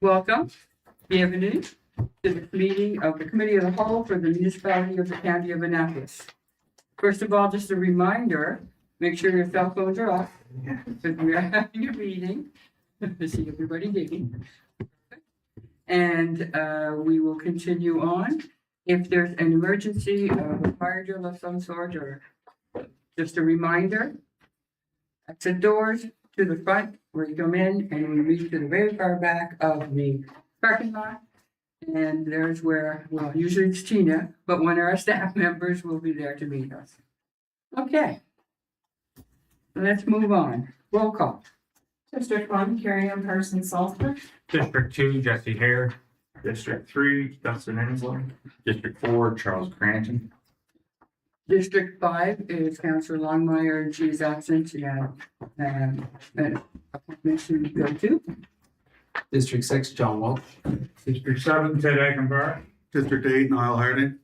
Welcome, bienvenue to this meeting of the Committee of the Whole for the Municipality of the County of Annapolis. First of all, just a reminder, make sure your cell phones are off, because we are having a meeting. To see everybody digging. And we will continue on. If there's an emergency of a fire drill of some sort, or just a reminder, exit doors to the front where you come in, and we reach to the very far back of the parking lot. And there's where, well, usually it's Tina, but one of our staff members will be there to meet us. Okay. Let's move on. Roll call. District 1, Carrie Ann Parsons Salzberg. District 2, Jesse Hare. District 3, Dustin Ensler. District 4, Charles Cranton. District 5 is Councillor Longmire, and she's absent. An appointment to go to. District 6, John Walsh. District 7, Ted Ackenbar. District 8, Niall Harding.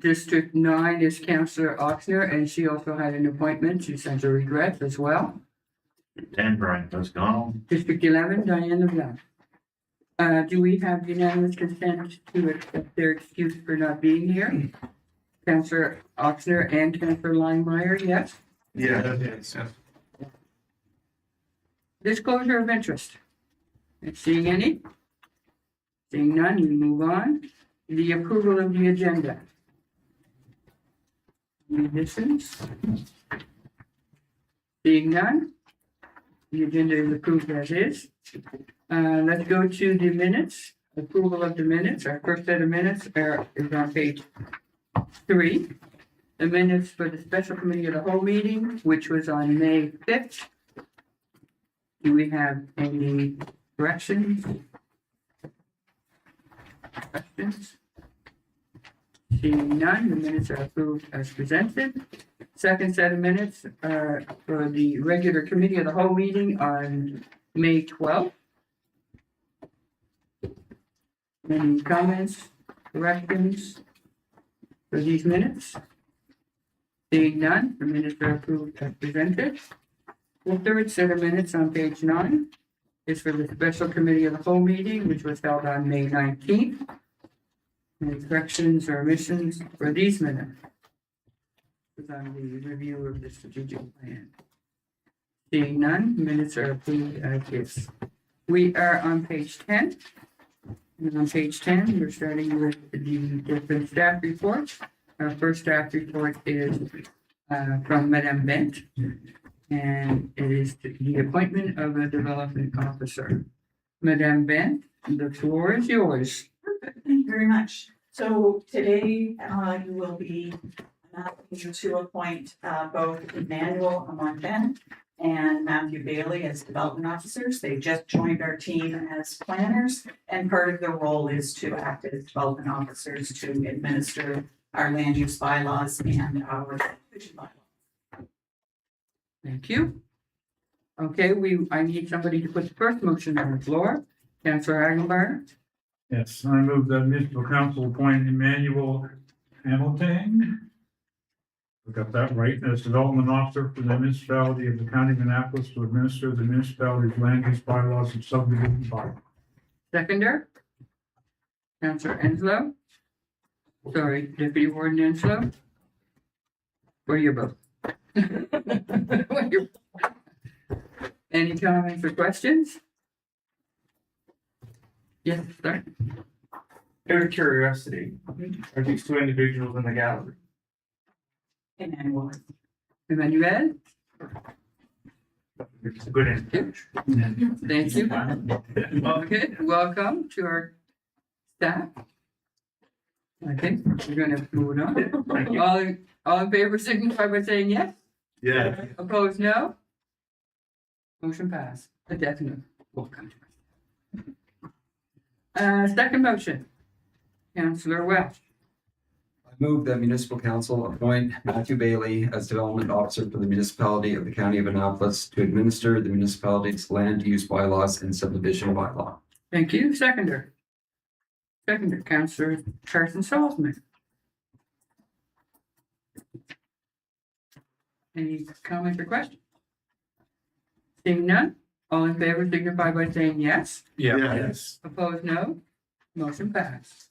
District 9 is Councillor Oxner, and she also had an appointment. She sent her regrets as well. 10, Brian Toscano. District 11, Diana Blanc. Do we have unanimous consent to accept their excuse for not being here? Councillor Oxner and Councillor Longmire, yes? Yes. Disclosure of interest. Seeing any? Seeing none, we move on. The approval of the agenda. Any additions? Seeing none, the agenda is approved as is. Let's go to the minutes. Approval of the minutes. Our first set of minutes is on page 3. The minutes for the special committee of the whole meeting, which was on May 5th. Do we have any corrections? Questions? Seeing none, the minutes are approved as presented. Second set of minutes are for the regular committee of the whole meeting on May 12th. Any comments, corrections for these minutes? Seeing none, the minutes are approved as presented. The third set of minutes on page 9 is for the special committee of the whole meeting, which was held on May 19th. Any corrections or omissions for these minutes? This is on the review of the strategic plan. Seeing none, minutes are approved as is. We are on page 10. And on page 10, we're starting with the different staff reports. Our first staff report is from Madame Bent. And it is the appointment of a development officer. Madame Bent, the floor is yours. Thank you very much. So today you will be asking to appoint both Emmanuel Amonten and Matthew Bailey as development officers. They just joined our team as planners, and part of their role is to act as development officers to administer our land use bylaws and our subdivision bylaws. Thank you. Okay, I need somebody to put the first motion on the floor. Councillor Hagenbarn. Yes, I move that municipal council appoint Emmanuel Hamilton. I got that right, as development officer for the municipality of the county of Annapolis to administer the municipality's land use bylaws and subdivision bylaws. Seconder. Councillor Enslow. Sorry, Deputy Warden Enslow. Or you're both. Any comments or questions? Yes, sir. Out of curiosity, are these two individuals in the gallery? Emmanuel. Emmanuel, It's a good introduction. thank you. Okay, welcome to our staff. I think we're gonna move on. All in favor signify by saying yes. Yeah. Opposed, no. Motion passed. A definite. Welcome. Second motion. Councillor Welch. I move that municipal council appoint Matthew Bailey as development officer for the municipality of the county of Annapolis to administer the municipality's land use bylaws and subdivision bylaw. Thank you. Seconder. Seconder, Councillor Carson Salzman. Any comments or questions? Seeing none, all in favor signify by saying yes. Yes. Opposed, no. Motion passed.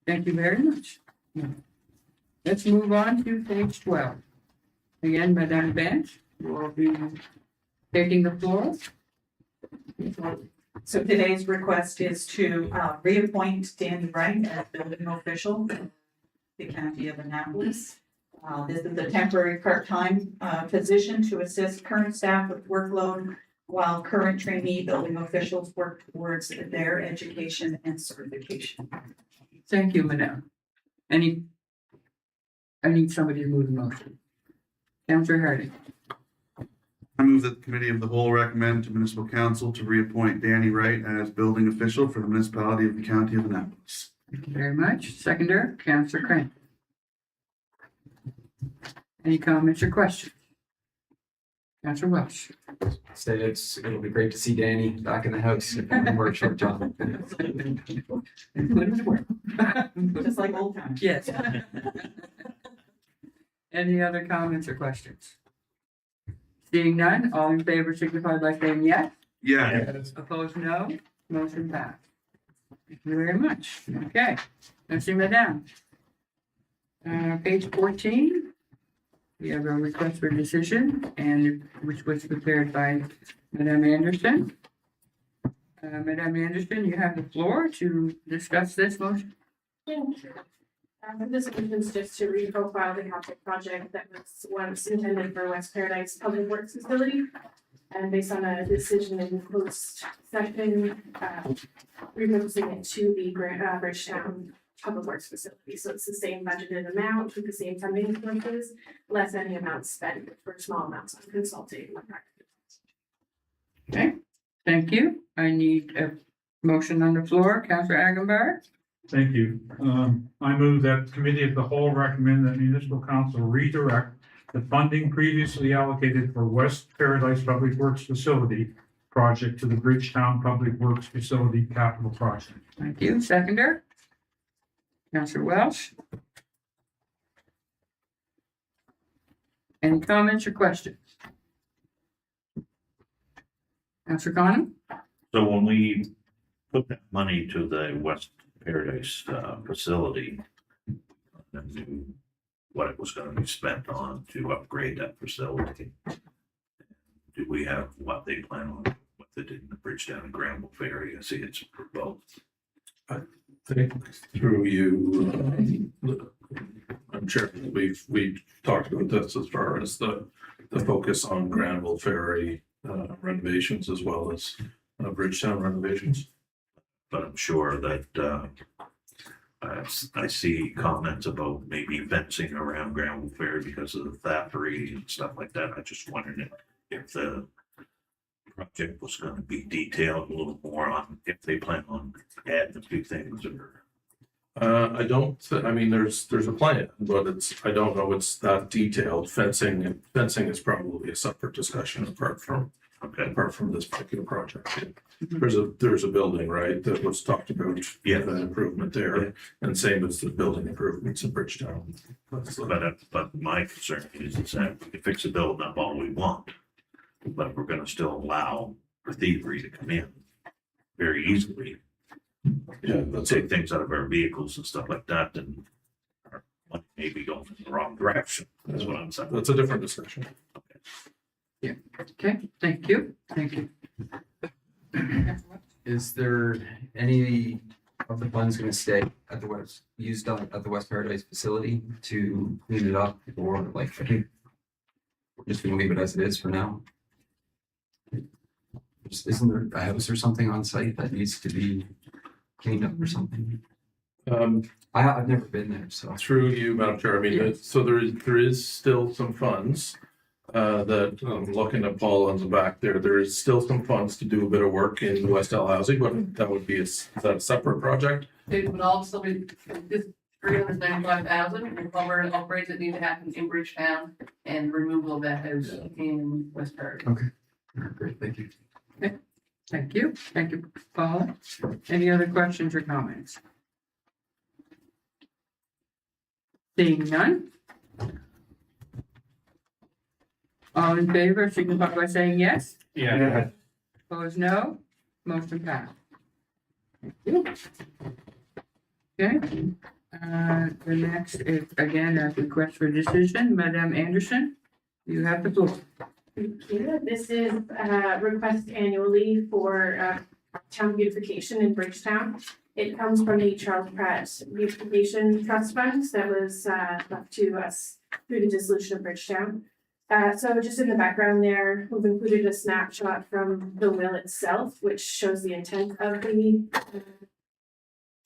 Thank you very much. Let's move on to page 12. Again, Madame Bench will be taking the floor. So today's request is to reappoint Danny Wright as building official in the county of Annapolis. This is a temporary part-time position to assist current staff with workload while current trainee building officials work towards their education and certification. Thank you, Madame. I need somebody to move the motion. Councillor Harding. I move that the committee of the whole recommend to municipal council to reappoint Danny Wright as building official for the municipality of the county of Annapolis. Thank you very much. Seconder, Councillor Crank. Any comments or questions? Councillor Welsh. Say it'll be great to see Danny back in the house. Work short job. Just like old times. Yes. Any other comments or questions? Seeing none, all in favor signify by saying yes. Yes. Opposed, no. Motion passed. Thank you very much. Okay. Merci, Madame. Page 14. We have a request for decision, and which was prepared by Madame Anderson. Madame Anderson, you have the floor to discuss this motion. This is just to reprofile the capital project that was once intended for West Paradise Public Works Facility. And based on a decision in closed session, repurposing it to the Bridgetown Public Works Facility. So it's the same budgeted amount with the same funding sources, less any amounts spent for small amounts on consulting. Okay, thank you. I need a motion on the floor. Councillor Agambar. Thank you. I move that the committee of the whole recommend that municipal council redirect the funding previously allocated for West Paradise Public Works Facility project to the Bridgetown Public Works Facility capital project. Thank you. Seconder. Councillor Welsh. Any comments or questions? Councillor Cotw. So when we put that money to the West Paradise facility, and knew what it was gonna be spent on to upgrade that facility. Do we have what they plan on, what they did in the Bridgetown and Granville area? I see it's for both. Think through you, I'm sure we've talked about this as far as the focus on Granville Ferry renovations as well as Bridgetown renovations. But I'm sure that I see comments about maybe fencing around Granville Fair because of the Thackeray and stuff like that. I just wondered if the project was gonna be detailed a little more on if they plan on adding a few things or. I mean, there's a plan, but I don't know it's that detailed. Fencing is probably a separate discussion apart from this particular project. There's a building, right, that was talked about. Yeah. The improvement there, and same as the building improvements in Bridgetown. But my concern is that we can fix the building up all we want, but we're gonna still allow for thievery to come in very easily. Yeah, Let's take things out of our vehicles and stuff like that, and our money may be going in the wrong direction. That's what I'm saying. that's a different discussion. Okay, thank you. Thank you. Is there any of the funds going to stay at the at the West Paradise facility to clean it up, or like I think we're just going to leave it as it is for now? Isn't there a house or something on site that needs to be cleaned up or something? I've never been there, so. Through you, Madam Chair, I mean, so there is still some funds that I'm looking at Paul on the back there. There is still some funds to do a bit of work in the West L housing, but that would be is that a separate project? It would also be this 395,000 will cover upgrades that need to happen in Bridgetown and removal of that house in West Paradise. Okay, great, thank you. Thank you. Thank you, Paula. Any other questions or comments? Seeing none. All in favor, signify by saying yes. Yeah. Opposed, no. Motion passed. Thank you. Okay, the next is again a request for decision. Madame Anderson, you have the floor. Thank you. This is a request annually for town beautification in Bridgetown. It comes from the Charles Pratt Beautification Trust Funds that was left to us through the dissolution of Bridgetown. So just in the background there, we've included a snapshot from the will itself, which shows the intent of the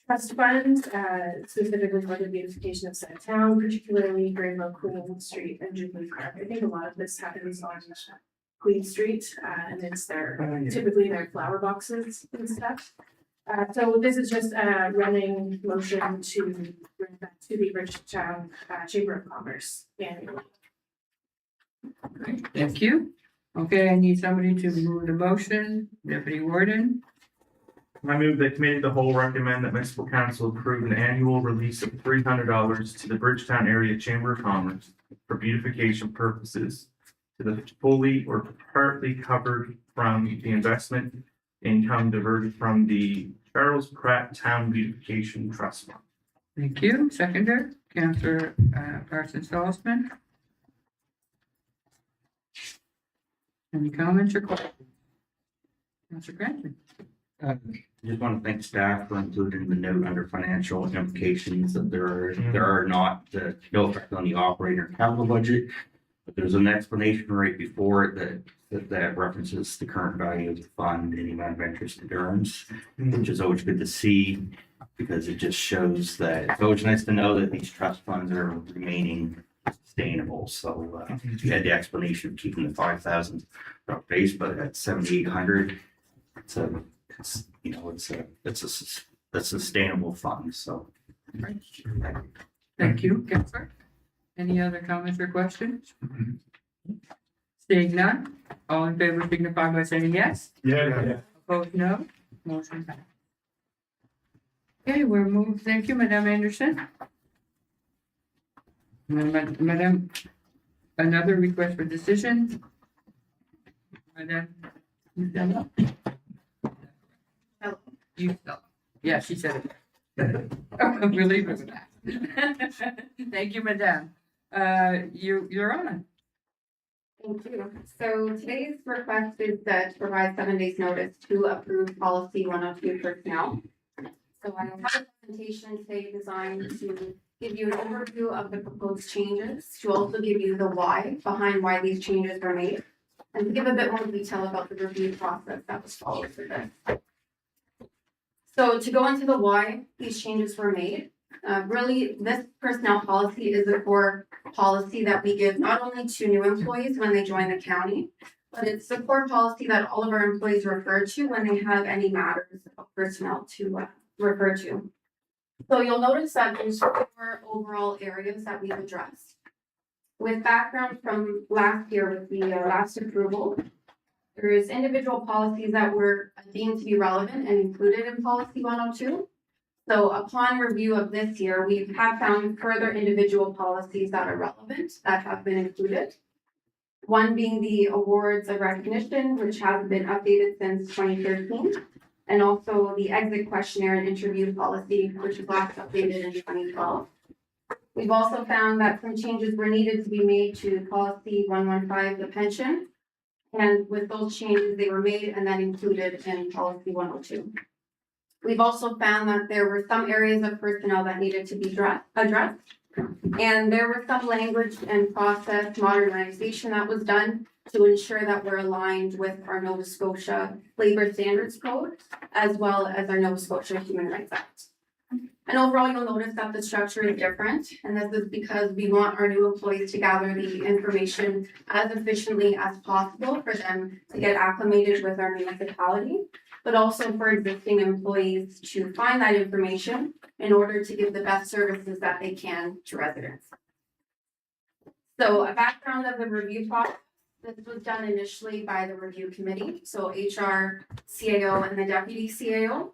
trust fund, specifically for the beautification of said town, particularly Greenville, Queen Street, and Jubilee Park. I think a lot of this happens on Queen Street, and it's typically their flower boxes and stuff. So this is just a running motion to bring that to the Bridgetown Chamber of Commerce annually. Great, thank you. Okay, I need somebody to move the motion. Deputy Warden, I move that committee of the whole recommend that municipal council approve an annual release of $300 to the Bridgetown Area Chamber of Commerce for beautification purposes to the fully or partly covered from the investment income diverted from the Charles Pratt Town Beautification Trust Fund. thank you. Seconder, Councillor Parsons Salzman. Any comments or questions? Councillor Crampton. Just want to thank staff for including the note under financial implications that there are not, no effect on the operating or capital budget. But there's an explanation right before it that references the current value of the fund in the amount of interest it earns, which is always good to see because it just shows that it's always nice to know that these trust funds are remaining sustainable. So you had the explanation of keeping the $5,000 base, but at $7,800, it's a sustainable fund. So Thank you, Councillor. Any other comments or questions? Seeing none, all in favor signify by saying yes. Yeah. Opposed, no. Motion passed. Okay, we're moved. Thank you, Madame Anderson. Madame, another request for decision. Madame. You still. Yeah, she said it. We'll leave it with that. Thank you, Madame. You're on. Thank you. So today's request is to provide 7 days notice to approve policy 102 personnel. So I have a presentation today designed to give you an overview of the proposed changes, to also give you the why behind why these changes were made, and to give a bit more detail about the review process that was followed for this. So to go into the why these changes were made, really this personnel policy is a core policy that we give not only to new employees when they join the county, but it's the core policy that all of our employees refer to when they have any matters of personnel to refer to. So you'll notice that there's 4 overall areas that we've addressed. With background from last year with the last approval, there is individual policies that were deemed to be relevant and included in policy 102. So upon review of this year, we have found further individual policies that are relevant that have been included. One being the awards of recognition, which has been updated since 2013, and also the exit questionnaire and interview policy, which was last updated in 2012. We've also found that some changes were needed to be made to policy 115, the pension. And with those changes, they were made and then included in policy 102. We've also found that there were some areas of personnel that needed to be addressed. And there were some language and process modernization that was done to ensure that we're aligned with our Nova Scotia Labor Standards Code, as well as our Nova Scotia Human Rights Act. And overall, you'll notice that the structure is different, and this is because we want our new employees to gather the information as efficiently as possible for them to get acclimated with our municipality, but also for existing employees to find that information in order to give the best services that they can to residents. So a background of the review process, this was done initially by the review committee, so HR, CAO, and the deputy CAO.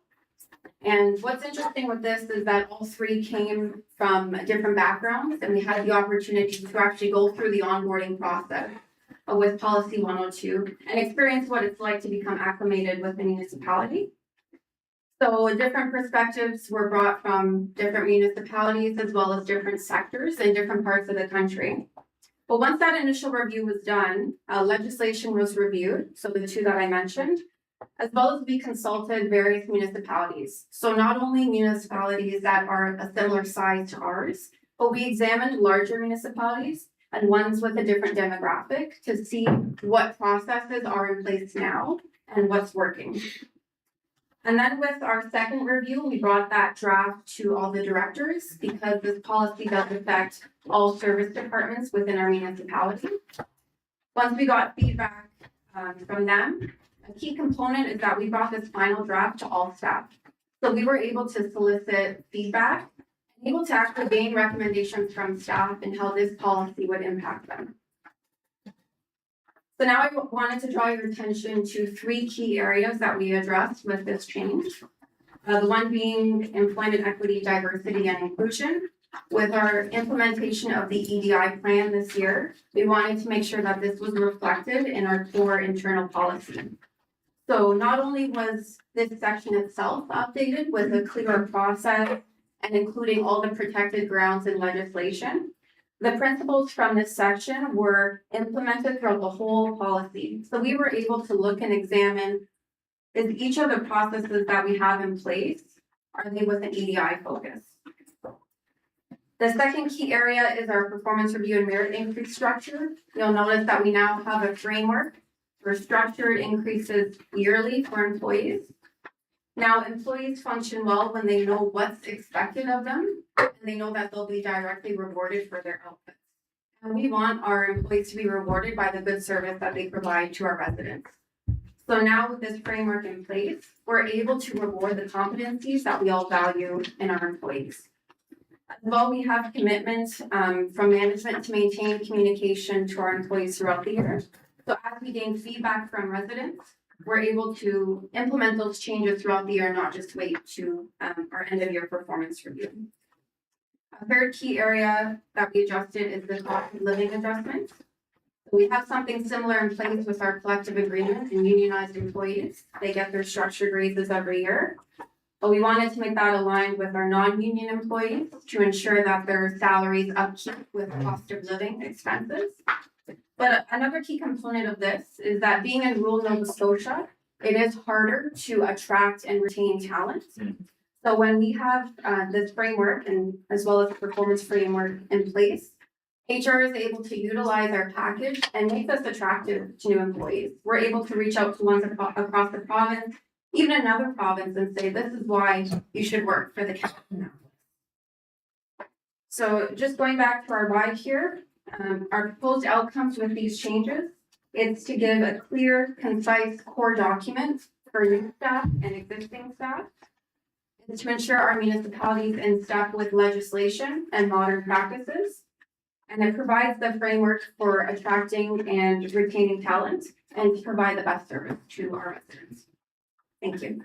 And what's interesting with this is that all 3 came from different backgrounds, and we had the opportunity to actually go through the onboarding process with policy 102 and experience what it's like to become acclimated with the municipality. So different perspectives were brought from different municipalities as well as different sectors in different parts of the country. But once that initial review was done, legislation was reviewed, so the two that I mentioned, as well as we consulted various municipalities. So not only municipalities that are a similar size to ours, but we examined larger municipalities and ones with a different demographic to see what processes are in place now and what's working. And then with our second review, we brought that draft to all the directors because this policy does affect all service departments within our municipality. Once we got feedback from them, a key component is that we brought this final draft to all staff. So we were able to solicit feedback, and able to actually gain recommendations from staff and how this policy would impact them. So now I wanted to draw your attention to 3 key areas that we addressed with this change. The one being employment equity, diversity, and inclusion. With our implementation of the EDI plan this year, we wanted to make sure that this was reflected in our core internal policy. So not only was this section itself updated with a clearer process and including all the protected grounds in legislation, the principles from this section were implemented throughout the whole policy. So we were able to look and examine, is each of the processes that we have in place, are they with an EDI focus? The second key area is our performance review and merit increase structure. You'll notice that we now have a framework for structured increases yearly for employees. Now, employees function well when they know what's expected of them, and they know that they'll be directly rewarded for their outputs. And we want our employees to be rewarded by the good service that they provide to our residents. So now with this framework in place, we're able to reward the competencies that we all value in our employees. As well, we have commitments from management to maintain communication to our employees throughout the year. So as we gain feedback from residents, we're able to implement those changes throughout the year, not just wait to our end of year performance review. A third key area that we adjusted is the cost of living adjustment. We have something similar in place with our collective agreement and unionized employees. They get their structured raises every year. But we wanted to make that aligned with our non-union employees to ensure that their salaries upkeep with cost of living expenses. But another key component of this is that being in rural Nova Scotia, it is harder to attract and retain talent. So when we have this framework and as well as the performance framework in place, HR is able to utilize our package and make us attractive to new employees. We're able to reach out to ones across the province, even another province, and say, this is why you should work for the county. So just going back to our why here, our proposed outcomes with these changes, it's to give a clear, concise core document for new staff and existing staff. It's to ensure our municipalities in step with legislation and modern practices. And it provides the framework for attracting and retaining talent and to provide the best service to our residents. Thank you.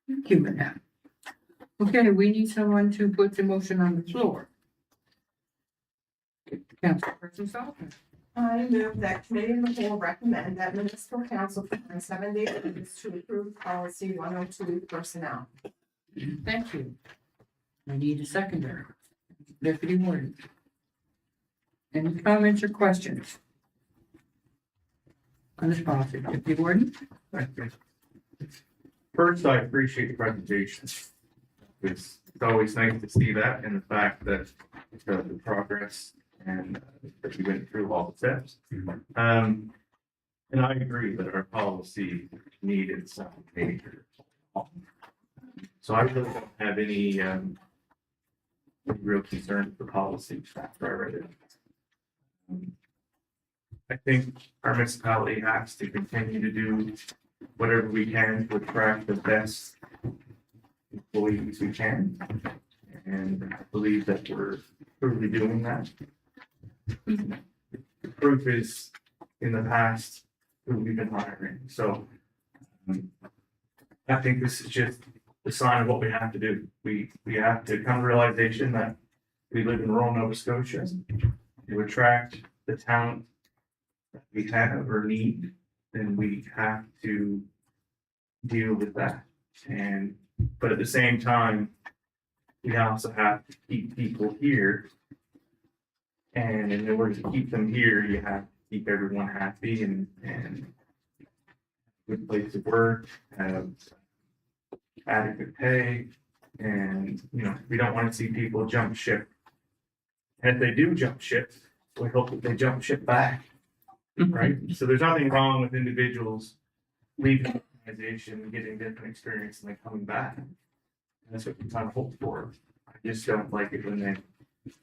Thank you, Madam. Okay, we need someone to put the motion on the floor. Councilperson Sullivan. I move that committee of the whole recommend that municipal council find 7 days to approve policy 102 personnel. Thank you. I need a seconder. Deputy Warden. Any comments or questions? On this policy, Deputy Warden? First, I appreciate the presentation. It's always nice to see that and the fact that the progress and that we went through all the steps. And I agree that our policy needed some major. So I really don't have any real concern with the policy after I read it. I think our municipality has to continue to do whatever we can to attract the best employees we can. And I believe that we're truly doing that. The proof is in the past who we've been hiring. So I think this is just the sign of what we have to do. We have to come to realization that we live in rural Nova Scotia to attract the talent that we have or need, then we have to deal with that. But at the same time, we also have to keep people here. And in order to keep them here, you have to keep everyone happy and good place to work, have adequate pay. And, we don't want to see people jump ship. And if they do jump ship, we hope that they jump ship back, right? So there's nothing wrong with individuals leaving the organization, getting different experience, and then coming back. And that's what we kind of hope for. I just don't like it when they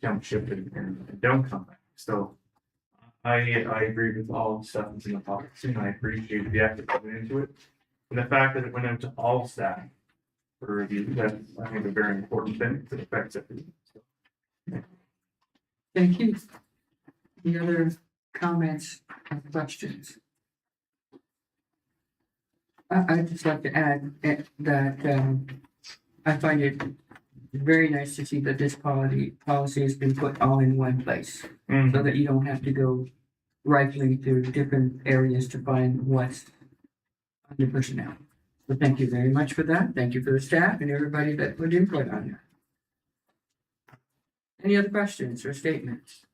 jump ship and don't come back. So I agree with all the stuff that's in the policy, and I appreciate the effort that went into it. And the fact that it went out to all staff for review, that's, I think, a very important thing that affects everyone. Thank you. Any other comments or questions? I'd just like to add that I find it very nice to see that this policy has been put all in one place, so that you don't have to go rifling through different areas to find what's under personnel. So thank you very much for that. Thank you for the staff and everybody that put input on that. Any other questions or statements?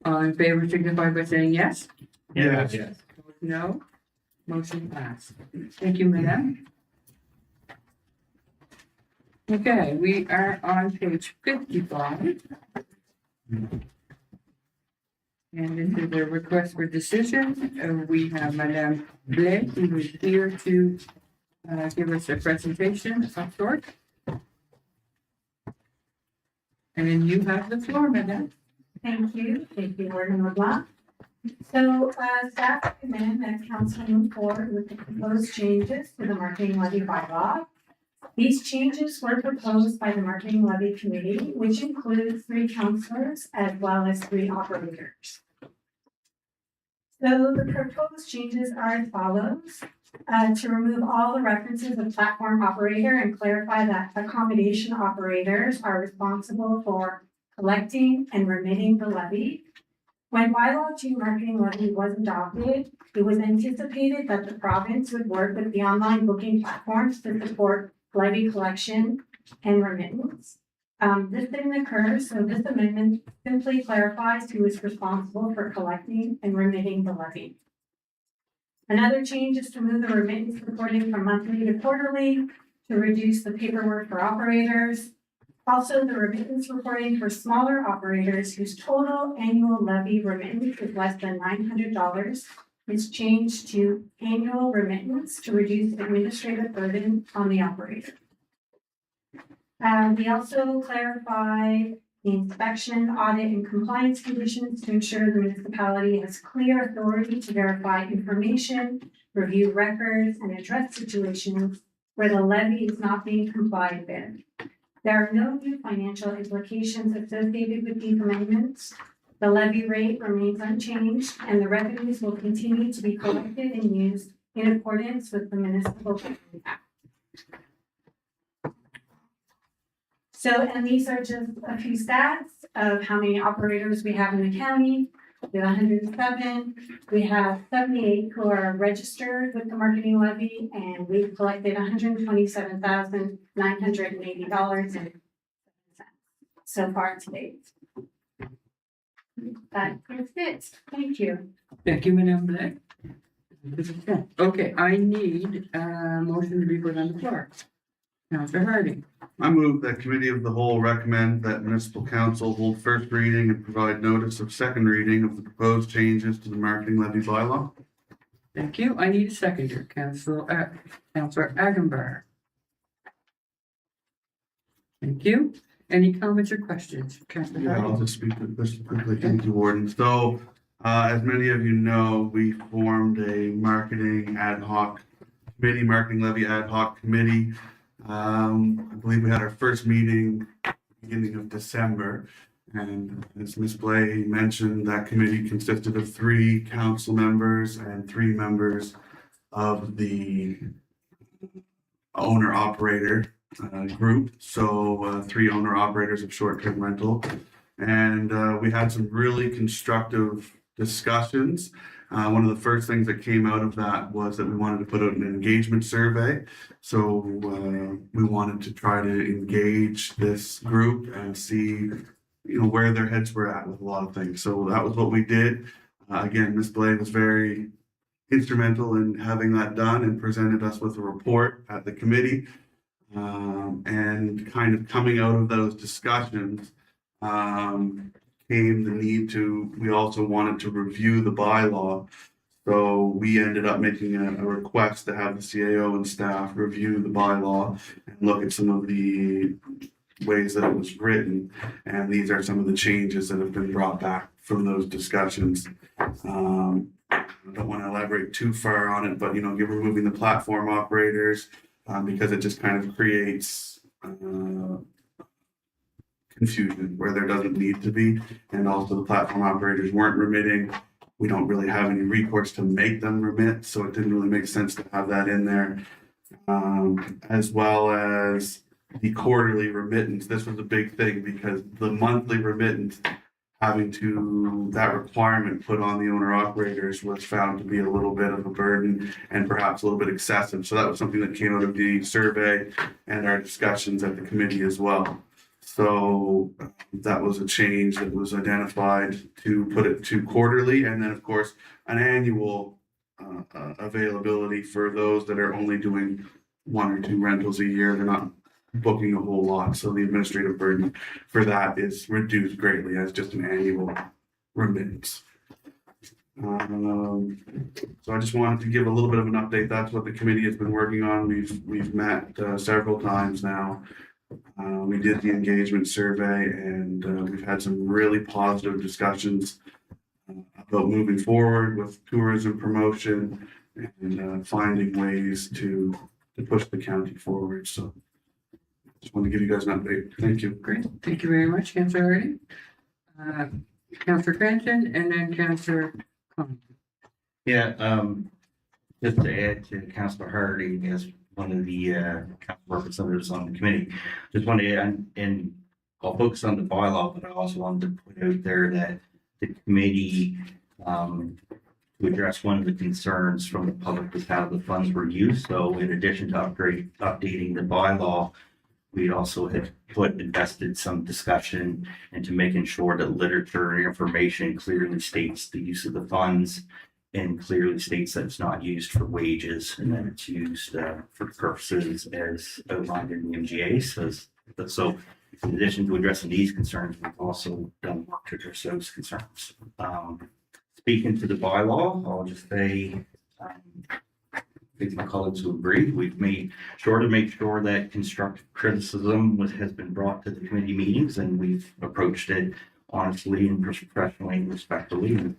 All in favor signify by saying yes. Yes. No. Motion passed. Thank you, madam. Okay, we are on page 55. And this is a request for decision. We have Madame Blais, who is here to give us a presentation of some sort. And you have the floor, Madame. Thank you, Warden LeBlanc. So, staff recommend that council move forward with the proposed changes to the marketing levy bylaw. These changes were proposed by the marketing levy committee, which includes 3 councilors as well as 3 operators. So the proposed changes are as follows. To remove all the references of platform operator and clarify that accommodation operators are responsible for collecting and remitting the levy. When bylaw 2 marketing levy was adopted, it was anticipated that the province would work with the online booking platforms to support levy collection and remittance. This didn't occur, so this amendment simply clarifies who is responsible for collecting and remitting the levy. Another change is to move the remittance reporting from monthly to quarterly to reduce the paperwork for operators. Also, the remittance reporting for smaller operators whose total annual levy remittance is less than $900 is changed to annual remittance to reduce administrative burden on the operator. We also clarify the inspection, audit, and compliance conditions to ensure the municipality has clear authority to verify information, review records, and address situations where the levy is not being complied with. There are no new financial implications associated with these amendments. The levy rate remains unchanged, and the revenues will continue to be collected and used in accordance with the Municipal Building Act. So, and these are just a few stats of how many operators we have in the county. We have 107. We have 78 who are registered with the marketing levy, and we've collected $127,980 so far to date. That is it. Thank you. Thank you, Madame Blais. Okay, I need a motion to be put on the floor. Councilor Harding. I move that committee of the whole recommend that municipal council hold first reading and provide notice of second reading of the proposed changes to the marketing levy bylaw. Thank you. I need a seconder. Councilor Agenbar. Thank you. Any comments or questions? Councilor Yeah, I'll Harding. just speak to this quickly. Thank you, Warden. So, as many of you know, we formed a marketing ad hoc committee, marketing levy ad hoc committee. I believe we had our first meeting beginning of December. And as Ms. Blais mentioned, that committee consisted of 3 council members and 3 members of the owner operator group. So 3 owner operators of short-term rental. And we had some really constructive discussions. One of the first things that came out of that was that we wanted to put out an engagement survey. So we wanted to try to engage this group and see, where their heads were at with a lot of things. So that was what we did. Again, Ms. Blade was very instrumental in having that done and presented us with a report at the committee. And kind of coming out of those discussions came the need to, we also wanted to review the bylaw. So we ended up making a request to have the CAO and staff review the bylaw and look at some of the ways that it was written. And these are some of the changes that have been brought back from those discussions. I don't want to elaborate too far on it, but you're removing the platform operators because it just kind of creates confusion where there doesn't need to be. And also the platform operators weren't remitting. We don't really have any recourse to make them remit, so it didn't really make sense to have that in there. As well as the quarterly remittance. This was a big thing because the monthly remittance, that requirement put on the owner operators was found to be a little bit of a burden and perhaps a little bit excessive. So that was something that came out of the survey and our discussions at the committee as well. So that was a change that was identified to put it to quarterly, and then of course an annual availability for those that are only doing 1 or 2 rentals a year. They're not booking a whole lot, so the administrative burden for that is reduced greatly as just an annual remittance. So I just wanted to give a little bit of an update. That's what the committee has been working on. We've met several times now. We did the engagement survey, and we've had some really positive discussions about moving forward with tourism promotion and finding ways to push the county forward. So just want to give you guys an update. Thank you. Great. Thank you very much, Councillor Hardy. Councillor Cranston and then Councillor Con. Yeah, just to add to Councillor Hardy as one of the council representatives on the committee, just want to add, and I'll focus on the bylaw, but I also wanted to put out there that the committee to address one of the concerns from the public was how the funds were used. So in addition to updating the bylaw, we also had invested some discussion into making sure that literature and information clearly states the use of the funds and clearly states that it's not used for wages and that it's used for purposes as outlined in the MGA. So in addition to addressing these concerns, we've also done work to address those concerns. Speaking to the bylaw, I'll just say, I think my colleagues will agree. We've made sure to make sure that constructive criticism has been brought to the committee meetings, and we've approached it honestly and professionally and respectfully and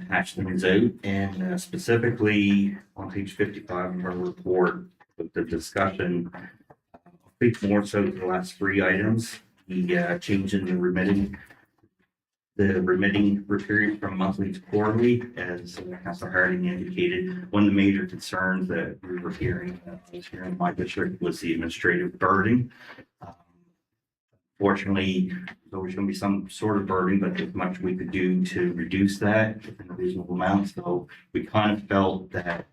hashed things out. And specifically on page 55 of our report, with the discussion, I'll speak more so to the last 3 items. The change in the remitting period from monthly to quarterly, as Councillor Harding indicated. One of the major concerns that we were hearing, in my district, was the administrative burden. Fortunately, there's always going to be some sort of burden, but there's much we could do to reduce that within a reasonable amount. So we kind of felt that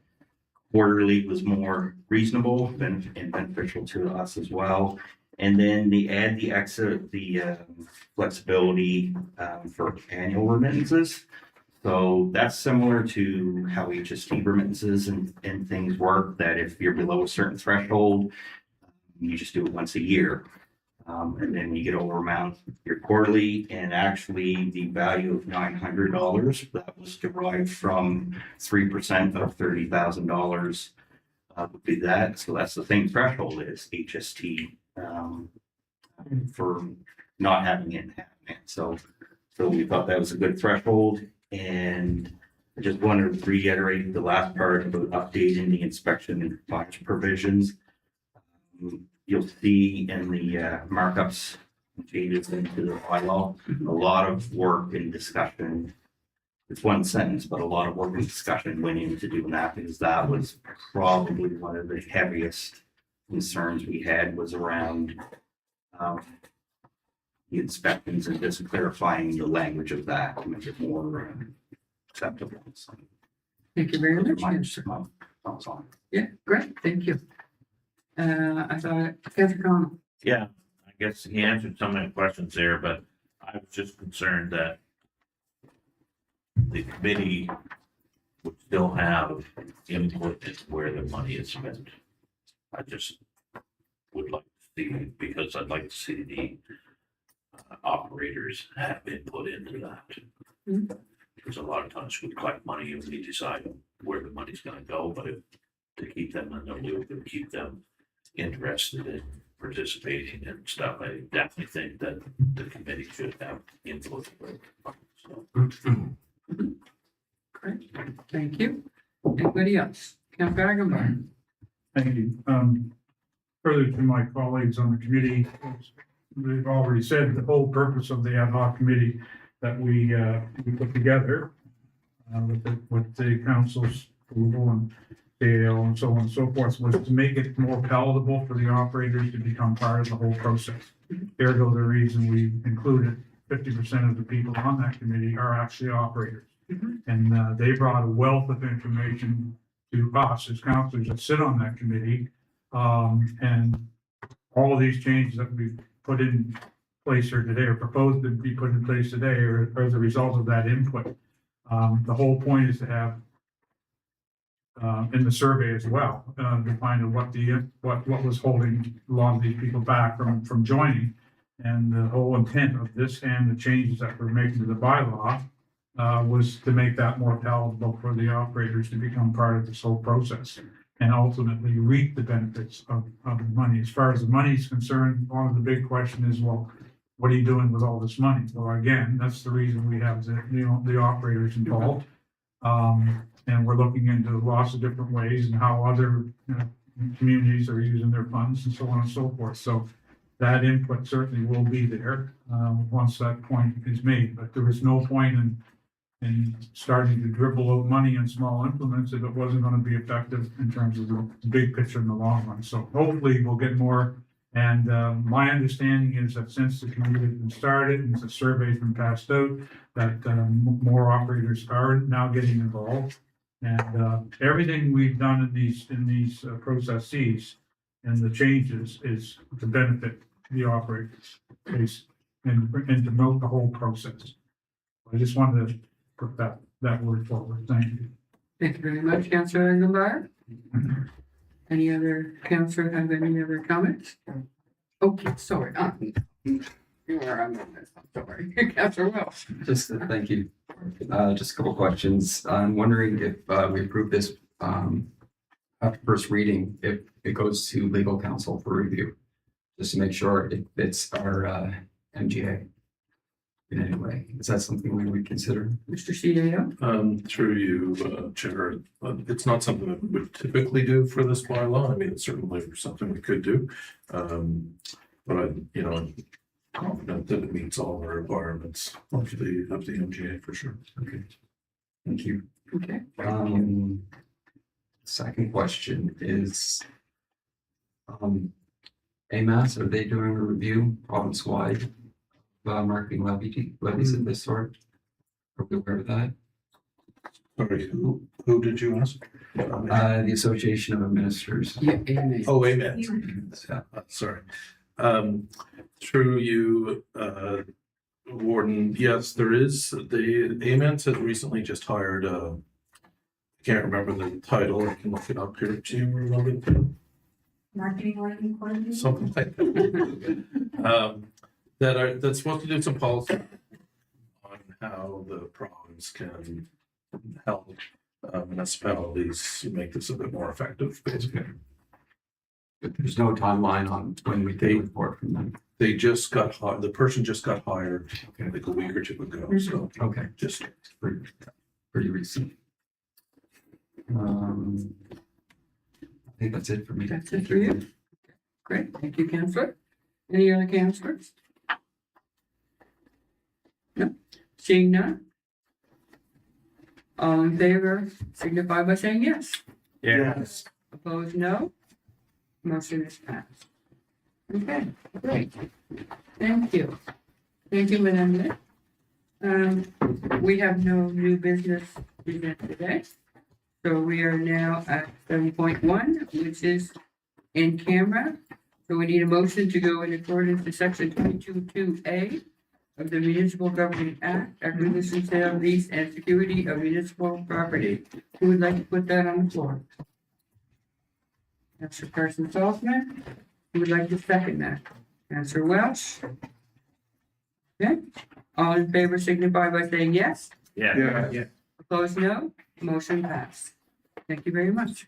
quarterly was more reasonable and beneficial to us as well. And then the flexibility for annual remittances. So that's similar to how HST remittances and things work, that if you're below a certain threshold, you just do it once a year. And then you get over amount your quarterly, and actually the value of $900 that was derived from 3% of $30,000 would be that. So that's the same threshold as HST for not having it happen. So we thought that was a good threshold, and I just wanted to reiterate the last part about updating the inspection and compliance provisions. You'll see in the markups and changes into the bylaw, a lot of work and discussion. It's one sentence, but a lot of work and discussion went into doing that, because that was probably one of the heaviest concerns we had, was around the inspections and just clarifying the language of that to make it more acceptable. So, Thank you very those are much. my Councillor. thoughts on it. Yeah, great, thank you. I thought, Councillor Connell. Yeah, I guess he answered some of the questions there, but I was just concerned that the committee would still have input into where the money is spent. I just would like to see, because I'd like to see the operators have input into that. Mhm. Because a lot of times we collect money and we decide where the money's gonna go, but to keep them in the loop and keep them interested in participating and stuff, I definitely think that the committee should have input. So, Great, thank you. Anybody else? Councillor Aguilar. Thank you. Further to my colleagues on the committee, they've already said the whole purpose of the ad hoc committee that we put together with the council's approval and CAO and so on and so forth, was to make it more palatable for the operators to become part of the whole process. Ergo, the reason we included 50% of the people on that committee are actually operators. And they brought a wealth of information to us as councilors that sit on that committee. And all of these changes that we put in place here today, or proposed to be put in place today, are as a result of that input. The whole point is to have in the survey as well, to find out what was holding a lot of these people back from joining. And the whole intent of this and the changes that we're making to the bylaw was to make that more palatable for the operators to become part of this whole process and ultimately reap the benefits of the money. As far as the money is concerned, one of the big question is, well, what are you doing with all this money? Well, again, that's the reason we have the operators involved. And we're looking into lots of different ways and how other communities are using their funds and so on and so forth. So that input certainly will be there once that point is made. But there is no point in starting to dribble out money in small increments if it wasn't going to be effective in terms of the big picture in the long run. So hopefully we'll get more. And my understanding is that since the committee has been started and the survey's been passed out, that more operators are now getting involved. And everything we've done in these processes and the changes is to benefit the operators and to promote the whole process. I just wanted to put that word forward. Thank you. Thank you very much, Councillor Aguilar. Any other councillor have any other comments? Okay, sorry. You are on the list. I'm sorry. Councillor Welsh. Just thank you. Just a couple questions. I'm wondering if we approve this after first reading, if it goes to legal counsel for review, just to make sure it fits our MGA in any way. Is that something we would consider? Mr. CAO? Through you, Chair, it's not something that we would typically do for this bylaw. I mean, it's certainly something we could do. But I'm confident that it meets all the requirements of the MGA for sure. Okay. Thank you. Okay. Second question is, AMAS, are they doing a review province-wide marketing levies of this sort? Are we aware of that? Sorry, who did you ask? The Association of Ministers. Yeah, amen. Oh, amen. Sorry. Through you, Warden, yes, there is. The AMENS has recently just hired, I can't remember the title, I can look it up here. Do you remember the title? Marketing lighting coordinator. Something like that. That's supposed to do some policy on how the province can help municipalities make this a bit more effective, basically. But there's no timeline on when we take a report from them. They just got hired, the person just got hired like a week or two ago, so Okay, just. pretty recent. I think that's it for me. That's it for you. Great, thank you, councillor. Any other councillors? No, seeing none. All in favor, signify by saying yes. Yes. Opposed, no. Motion is passed. Okay, great. Thank you. Thank you, Madam Mayor. We have no new business present today. So we are now at 7.1, which is in camera. So we need a motion to go in accordance to section 222A of the Municipal Government Act, acquisition, sale, lease, and security of municipal property. Who would like to put that on the floor? Councillor Carson Salzman. Who would like to second that? Councillor Welch. Okay, all in favor signify by saying yes. Yeah. Opposed, no. Motion passed. Thank you very much.